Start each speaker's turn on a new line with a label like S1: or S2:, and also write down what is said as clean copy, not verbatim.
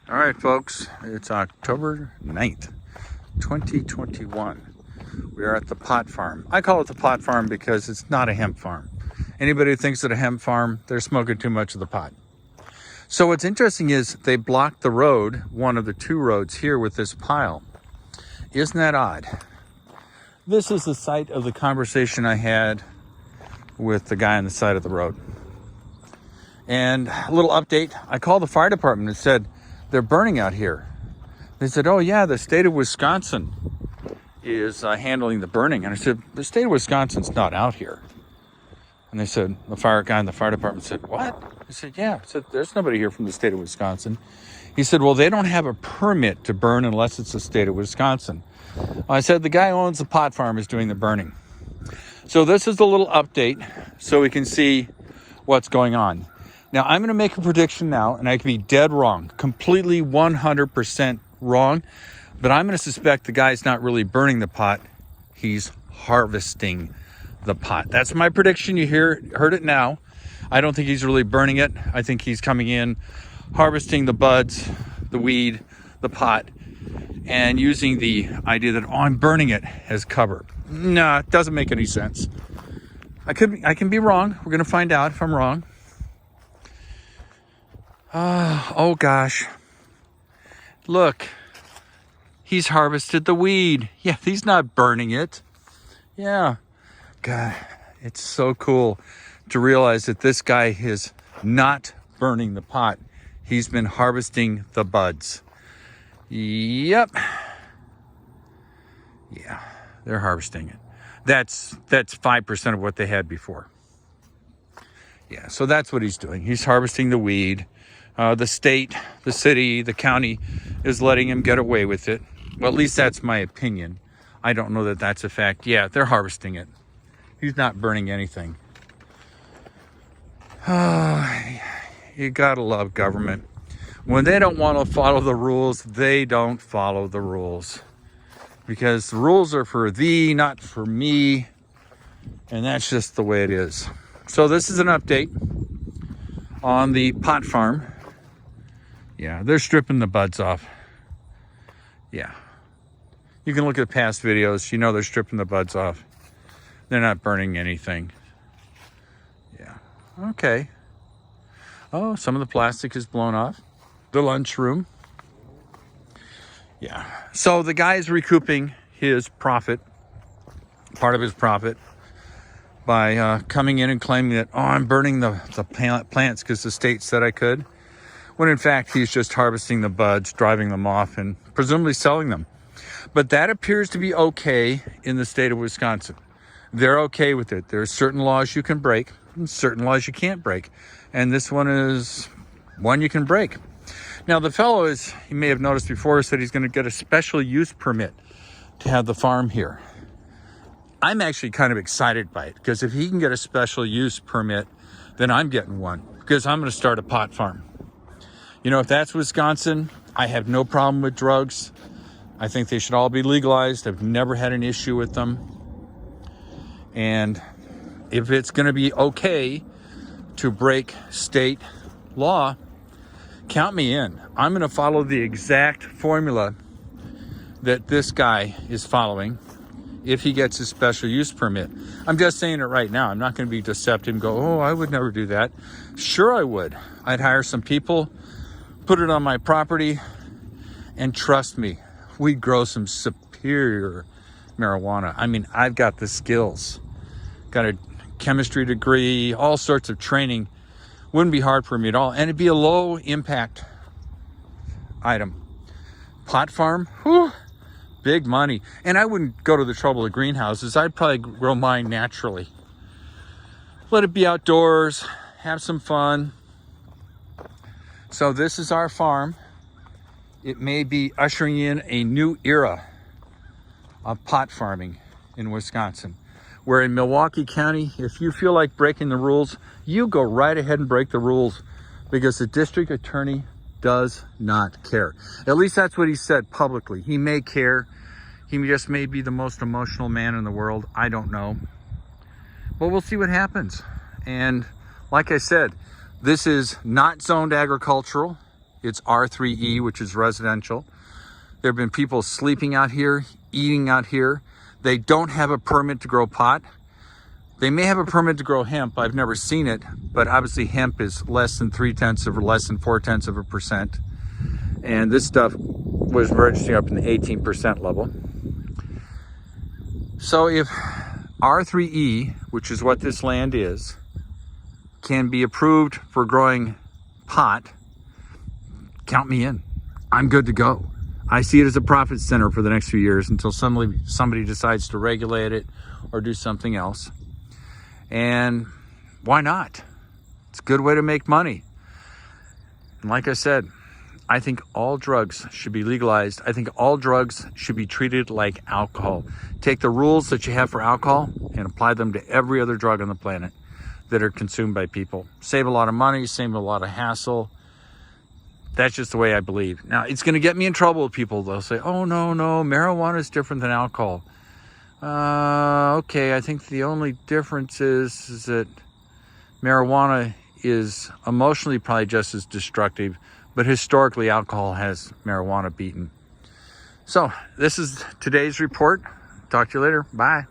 S1: All right, folks, it's October 9th, 2021. We are at the pot farm. I call it the pot farm because it's not a hemp farm. Anybody who thinks it's a hemp farm, they're smoking too much of the pot. So what's interesting is they blocked the road, one of the two roads here, with this pile. Isn't that odd? This is the site of the conversation I had with the guy on the side of the road. And a little update, I called the fire department and said, they're burning out here. They said, oh yeah, the state of Wisconsin is handling the burning. And I said, the state of Wisconsin's not out here. And they said, the fire guy in the fire department said, what? I said, yeah. I said, there's nobody here from the state of Wisconsin. He said, well, they don't have a permit to burn unless it's the state of Wisconsin. I said, the guy who owns the pot farm is doing the burning. So this is a little update so we can see what's going on. Now, I'm going to make a prediction now, and I can be dead wrong, completely 100% wrong, but I'm going to suspect the guy's not really burning the pot. He's harvesting the pot. That's my prediction. You heard it now. I don't think he's really burning it. I think he's coming in, harvesting the buds, the weed, the pot, and using the idea that, oh, I'm burning it as cover. Nah, it doesn't make any sense. I can be wrong. We're going to find out if I'm wrong. Oh gosh. Look, he's harvested the weed. Yeah, he's not burning it. Yeah. God, it's so cool to realize that this guy is not burning the pot. He's been harvesting the buds. Yep. Yeah, they're harvesting it. That's 5% of what they had before. Yeah, so that's what he's doing. He's harvesting the weed. The state, the city, the county is letting him get away with it. Well, at least that's my opinion. I don't know that that's a fact. Yeah, they're harvesting it. He's not burning anything. You gotta love government. When they don't want to follow the rules, they don't follow the rules. Because the rules are for thee, not for me. And that's just the way it is. So this is an update on the pot farm. Yeah, they're stripping the buds off. Yeah. You can look at past videos. You know they're stripping the buds off. They're not burning anything. Yeah. Okay. Oh, some of the plastic is blown off. The lunchroom. Yeah. So the guy is recouping his profit, part of his profit, by coming in and claiming that, oh, I'm burning the plants because the state said I could. When in fact, he's just harvesting the buds, driving them off, and presumably selling them. But that appears to be okay in the state of Wisconsin. They're okay with it. There are certain laws you can break and certain laws you can't break. And this one is one you can break. Now, the fellow is, you may have noticed before, said he's going to get a special use permit to have the farm here. I'm actually kind of excited by it, because if he can get a special use permit, then I'm getting one, because I'm going to start a pot farm. You know, if that's Wisconsin, I have no problem with drugs. I think they should all be legalized. I've never had an issue with them. And if it's going to be okay to break state law, count me in. I'm going to follow the exact formula that this guy is following if he gets his special use permit. I'm just saying it right now. I'm not going to be deceptive and go, oh, I would never do that. Sure, I would. I'd hire some people, put it on my property, and trust me, we'd grow some superior marijuana. I mean, I've got the skills. Got a chemistry degree, all sorts of training. Wouldn't be hard for me at all. And it'd be a low impact item. Pot farm, whew, big money. And I wouldn't go to the trouble of greenhouses. I'd probably grow mine naturally. Let it be outdoors, have some fun. So this is our farm. It may be ushering in a new era of pot farming in Wisconsin. Where in Milwaukee County, if you feel like breaking the rules, you go right ahead and break the rules, because the district attorney does not care. At least that's what he said publicly. He may care. He just may be the most emotional man in the world. I don't know. But we'll see what happens. And like I said, this is not zoned agricultural. It's R3E, which is residential. There have been people sleeping out here, eating out here. They don't have a permit to grow pot. They may have a permit to grow hemp. I've never seen it, but obviously hemp is less than 0.3 or less than 0.4%. And this stuff was registering up in the 18% level. So if R3E, which is what this land is, can be approved for growing pot, count me in. I'm good to go. I see it as a profit center for the next few years until somebody decides to regulate it or do something else. And why not? It's a good way to make money. And like I said, I think all drugs should be legalized. I think all drugs should be treated like alcohol. Take the rules that you have for alcohol and apply them to every other drug on the planet that are consumed by people. Save a lot of money, save a lot of hassle. That's just the way I believe. Now, it's going to get me in trouble with people. They'll say, oh, no, marijuana is different than alcohol. Okay, I think the only difference is that marijuana is emotionally probably just as destructive, but historically alcohol has marijuana beaten. So this is today's report. Talk to you later. Bye.